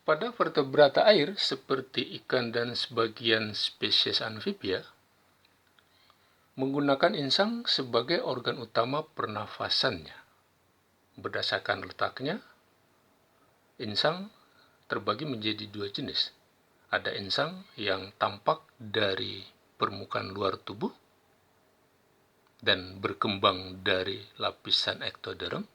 Pada vertebrata air seperti ikan dan sebagian spesies amfibia, menggunakan insang sebagai organ utama pernafasannya. Berdasarkan letaknya, insang terbagi menjadi dua jenis. Ada insang yang tampak dari permukaan luar tubuh dan berkembang dari lapisan ektoderm,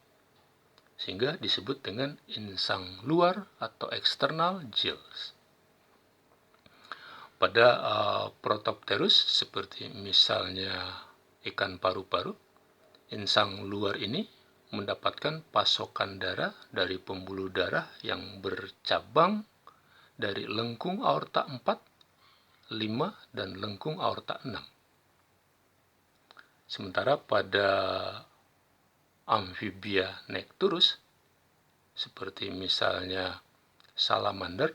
sehingga disebut dengan insang luar atau external gills. Pada Protopterus seperti misalnya ikan paru-paru, insang luar ini mendapatkan pasokan darah dari pembuluh darah yang bercabang dari lengkung aorta 4, 5, dan lengkung aorta 6. Sementara pada amfibia Necturus seperti misalnya salamander,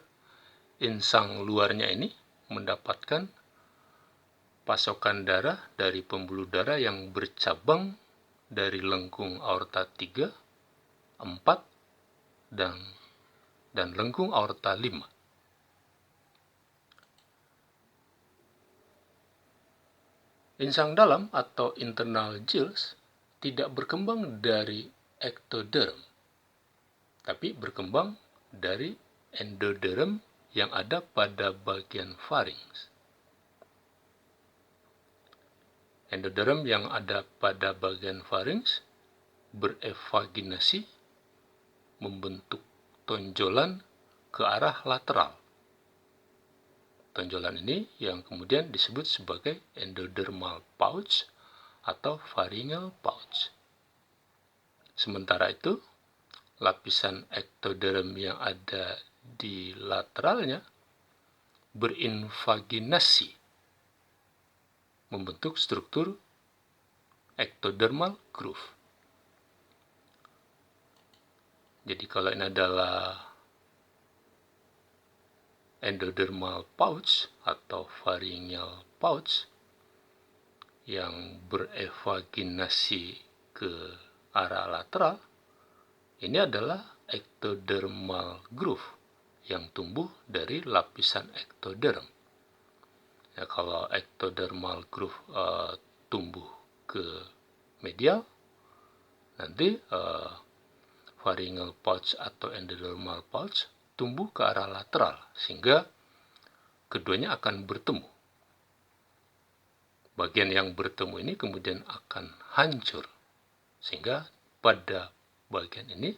insang luarnya ini mendapatkan pasokan darah dari pembuluh darah yang bercabang dari lengkung aorta 3, 4, dan lengkung aorta 5. Insang dalam atau internal gills tidak berkembang dari ektoderm, tapi berkembang dari endoderm yang ada pada bagian farinx. Endoderm yang ada pada bagian farinx berevaginasi membentuk tonjolan ke arah lateral. Tonjolan ini yang kemudian disebut sebagai endodermal pouch atau pharyngeal pouch. Sementara itu, lapisan ektoderm yang ada di lateralnya berinvaginasi membentuk struktur ectodermal groove. Jadi kalau ini adalah endodermal pouch atau pharyngeal pouch yang berevaginasi ke arah lateral, ini adalah ectodermal groove yang tumbuh dari lapisan ektoderm. Ya, kalau ectodermal groove tumbuh ke medial, nanti pharyngeal pouch atau endodermal pouch tumbuh ke arah lateral, sehingga keduanya akan bertemu. Bagian yang bertemu ini kemudian akan hancur, sehingga pada bagian ini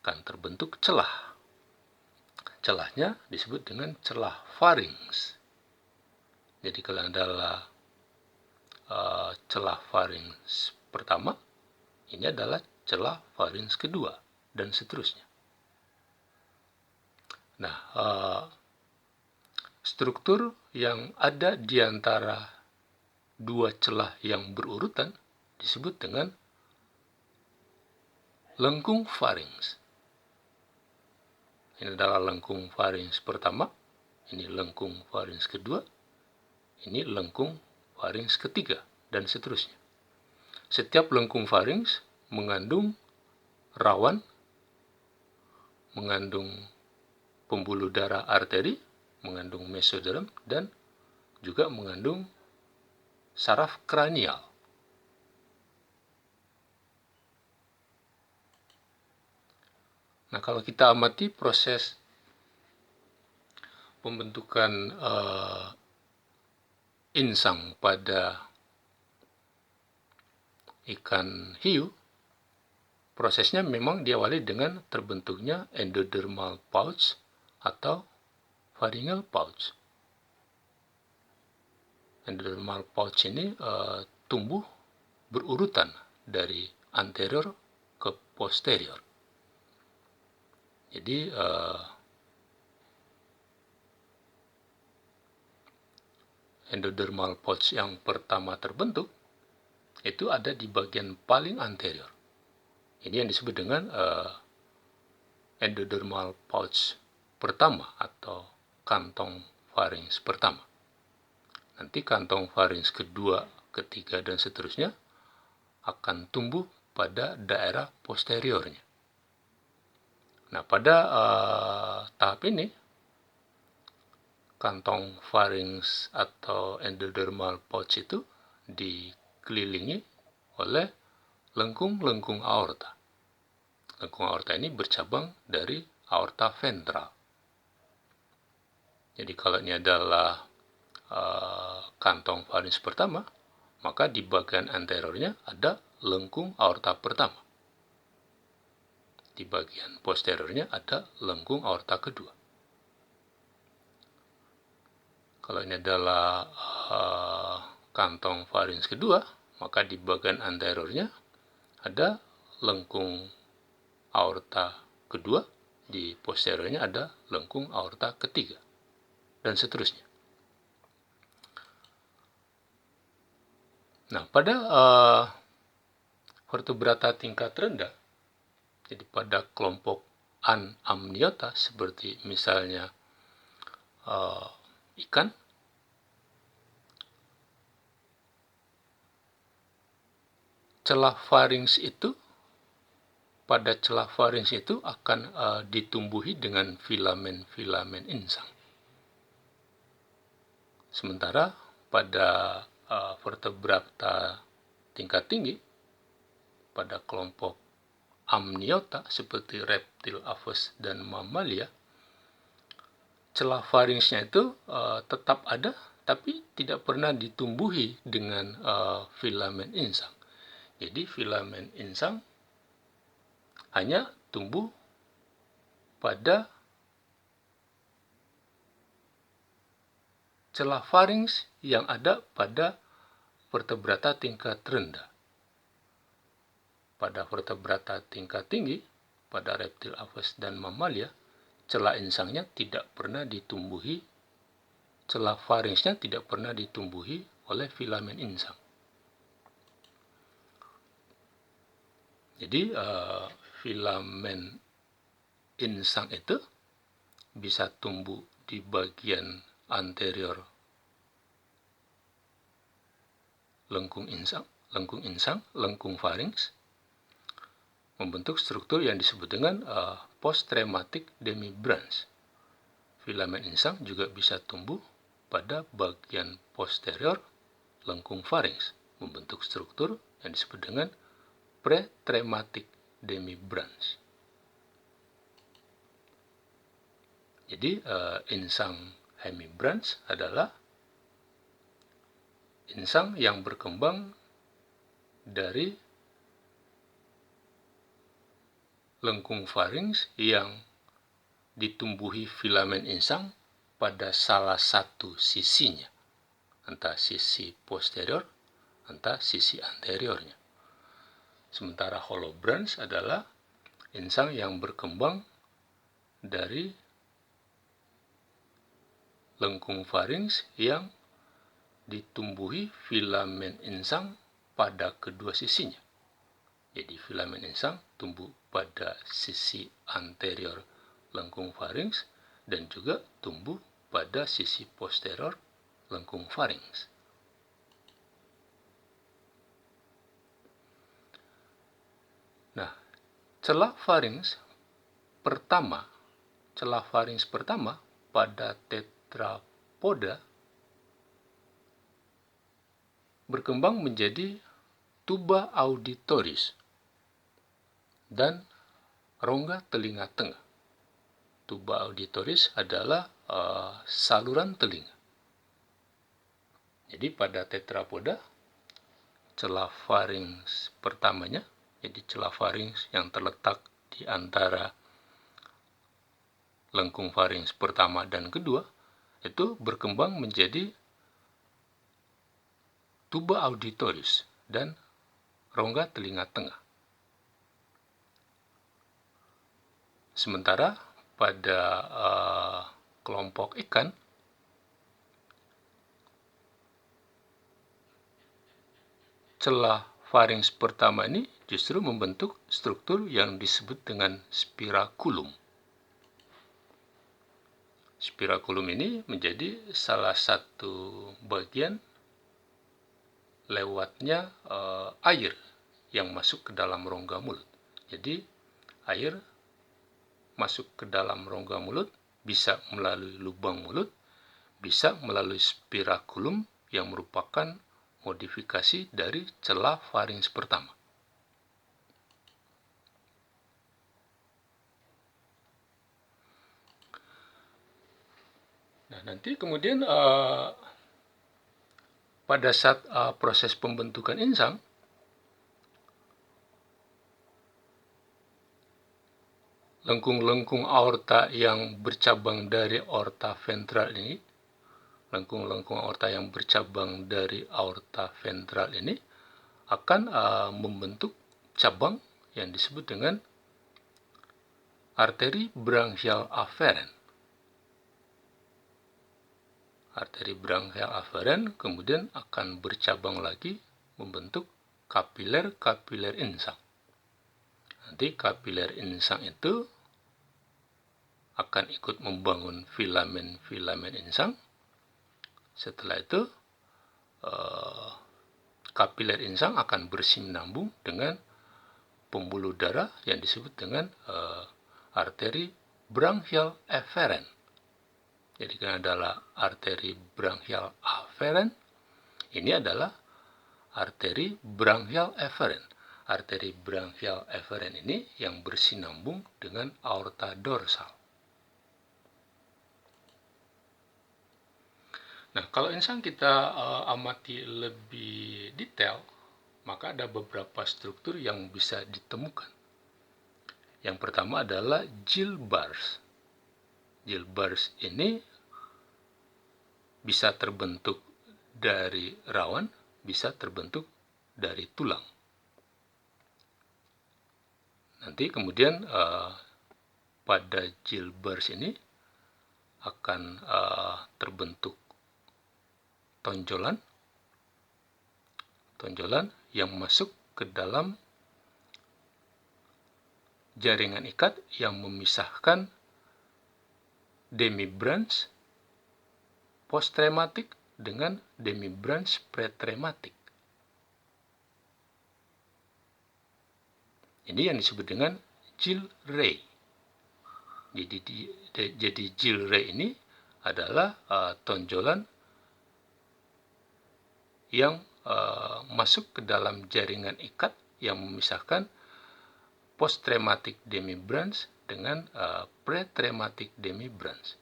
akan terbentuk celah. Celahnya disebut dengan celah farinx. Jadi kalau adalah celah farinx pertama, ini adalah celah farinx kedua, dan seterusnya. Nah, struktur yang ada di antara dua celah yang berurutan disebut dengan lengkung farinx. Ini adalah lengkung farinx pertama, ini lengkung farinx kedua, ini lengkung farinx ketiga, dan seterusnya. Setiap lengkung farinx mengandung rawan, mengandung pembuluh darah arteri, mengandung mesoderm, dan juga mengandung saraf kranial. Nah, kalau kita amati proses pembentukan insang pada ikan hiu, prosesnya memang diawali dengan terbentuknya endodermal pouch atau pharyngeal pouch. Endodermal pouch ini tumbuh berurutan dari anterior ke posterior. Jadi endodermal pouch yang pertama terbentuk itu ada di bagian paling anterior. Ini yang disebut dengan endodermal pouch pertama atau kantong farinx pertama. Nanti kantong farinx kedua, ketiga, dan seterusnya akan tumbuh pada daerah posteriornya. Nah, pada tahap ini, kantong pharynx atau endodermal pouch itu dikelilingi oleh lengkung-lengkung aorta. Lengkung aorta ini bercabang dari aorta ventral. Jadi kalau ini adalah kantong pharynx pertama, maka di bagian anteriornya ada lengkung aorta pertama. Di bagian posteriornya ada lengkung aorta kedua. Kalau ini adalah kantong pharynx kedua, maka di bagian anteriornya ada lengkung aorta kedua, di posteriornya ada lengkung aorta ketiga, dan seterusnya. Nah, pada vertebrata tingkat rendah, jadi pada kelompok anamniota seperti misalnya ikan, celah pharynx itu, pada celah pharynx itu akan ditumbuhi dengan filamen-filamen insang. Sementara pada vertebrata tingkat tinggi, pada kelompok amniota seperti reptil, aves, dan mamalia, celah pharynxnya itu tetap ada, tapi tidak pernah ditumbuhi dengan filamen insang. Jadi filamen insang hanya tumbuh pada celah pharynx yang ada pada vertebrata tingkat rendah. Pada vertebrata tingkat tinggi, pada reptil, aves, dan mamalia, celah insangnya tidak pernah ditumbuhi, celah pharynxnya tidak pernah ditumbuhi oleh filamen insang. Jadi filamen insang itu bisa tumbuh di bagian anterior lengkung insang, lengkung pharynx, membentuk struktur yang disebut dengan post-traumatic demibranch. Filamen insang juga bisa tumbuh pada bagian posterior lengkung pharynx, membentuk struktur yang disebut dengan pre-traumatic demibranch. Jadi insang hemibranch adalah insang yang berkembang dari lengkung pharynx yang ditumbuhi filamen insang pada salah satu sisinya, entah sisi posterior, entah sisi anteriornya. Sementara hollow branch adalah insang yang berkembang dari lengkung pharynx yang ditumbuhi filamen insang pada kedua sisinya. Jadi filamen insang tumbuh pada sisi anterior lengkung pharynx dan juga tumbuh pada sisi posterior lengkung pharynx. Nah, celah pharynx pertama pada tetrapoda berkembang menjadi tuba auditoris dan rongga telinga tengah. Tuba auditoris adalah saluran telinga. Jadi pada tetrapoda, celah pharynx pertamanya, jadi celah pharynx yang terletak di antara lengkung pharynx pertama dan kedua, itu berkembang menjadi tuba auditoris dan rongga telinga tengah. Sementara pada kelompok ikan, celah pharynx pertama ini justru membentuk struktur yang disebut dengan spiraculum. Spiraculum ini menjadi salah satu bagian lewatnya air yang masuk ke dalam rongga mulut. Jadi air masuk ke dalam rongga mulut bisa melalui lubang mulut, bisa melalui spiraculum yang merupakan modifikasi dari celah farinks pertama. Nah, nanti kemudian pada saat proses pembentukan insang, lengkung-lengkung aorta yang bercabang dari aorta ventral ini, lengkung-lengkung aorta yang bercabang dari aorta ventral ini akan membentuk cabang yang disebut dengan arteri branchial afferent. Arteri branchial afferent kemudian akan bercabang lagi membentuk kapiler insang. Nanti kapiler insang itu akan ikut membangun filamen insang. Setelah itu kapiler insang akan bersinambung dengan pembuluh darah yang disebut dengan arteri branchial efferent. Jadi kan adalah arteri branchial afferent, ini adalah arteri branchial efferent. Arteri branchial efferent ini yang bersinambung dengan aorta dorsal. Nah, kalau insang kita amati lebih detail, maka ada beberapa struktur yang bisa ditemukan. Yang pertama adalah Gil bars. Gil bars ini bisa terbentuk dari rawan, bisa terbentuk dari tulang. Nanti kemudian pada Gil bars ini akan terbentuk tonjolan yang masuk ke dalam jaringan ikat yang memisahkan demibranch posttraumatik dengan demibranch pretraumatik. Ini yang disebut dengan Gil ray. Jadi Gil ray ini adalah tonjolan yang masuk ke dalam jaringan ikat yang memisahkan posttraumatic demibranch dengan pretraumatic demibranch.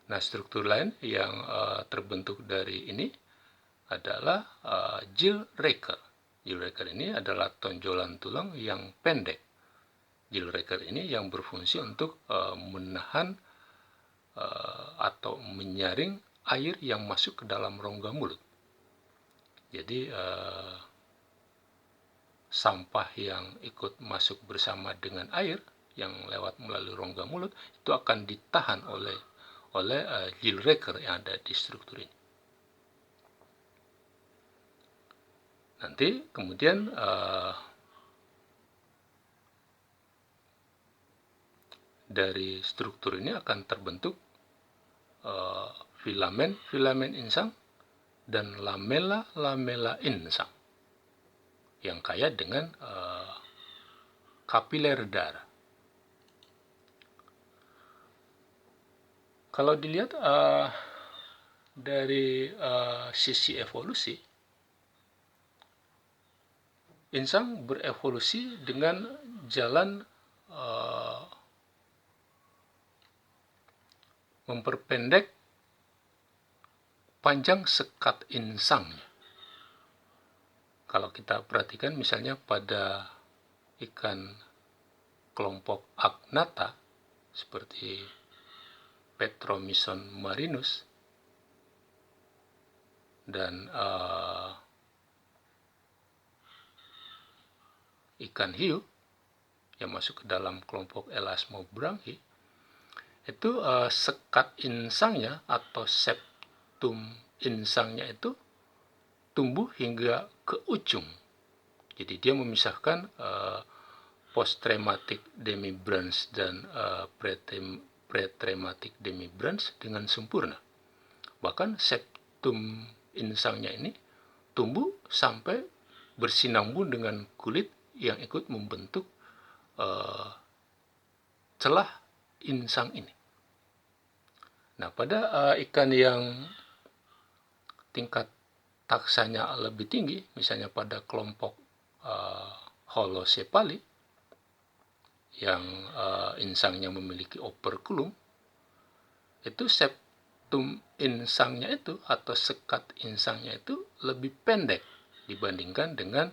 Nah, struktur lain yang terbentuk dari ini adalah Gil Raker. Gil Raker ini adalah tonjolan tulang yang pendek. Gil Raker ini yang berfungsi untuk menahan atau menyaring air yang masuk ke dalam rongga mulut. Jadi sampah yang ikut masuk bersama dengan air yang lewat melalui rongga mulut itu akan ditahan oleh Gil Raker yang ada di struktur ini. Nanti kemudian dari struktur ini akan terbentuk filamen insang dan lamela insang yang kaya dengan kapiler darah. Kalau dilihat dari sisi evolusi, insang berevolusi dengan jalan memperpendek panjang sekat insangnya. Kalau kita perhatikan misalnya pada ikan kelompok Agnatha seperti Petromyzon marinus dan ikan hiu yang masuk ke dalam kelompok Elasmobranchi, itu sekat insangnya atau septum insangnya itu tumbuh hingga ke ujung. Jadi dia memisahkan posttraumatic demibranch dan pretraumatic demibranch dengan sempurna. Bahkan septum insangnya ini tumbuh sampai bersinambung dengan kulit yang ikut membentuk celah insang ini. Nah, pada ikan yang tingkat taksanya lebih tinggi, misalnya pada kelompok Holocephaly yang insangnya memiliki operculum, itu septum insangnya itu atau sekat insangnya itu lebih pendek dibandingkan dengan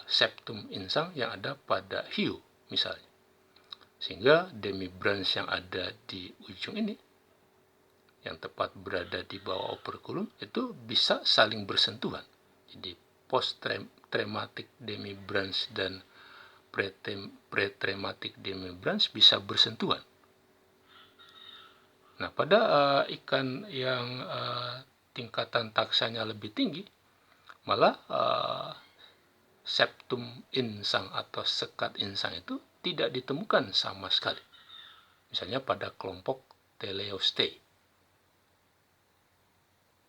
septum insang yang ada pada hiu misalnya. Sehingga demibranch yang ada di ujung ini, yang tepat berada di bawah operculum, itu bisa saling bersentuhan. Jadi post-trematic demibranch dan pre-trematic demibranch bisa bersentuhan. Nah, pada ikan yang tingkatan taksanya lebih tinggi, malah septum insang atau sekat insang itu tidak ditemukan sama sekali. Misalnya pada kelompok Teleostae,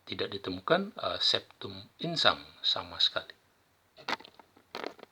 tidak ditemukan septum insang sama sekali.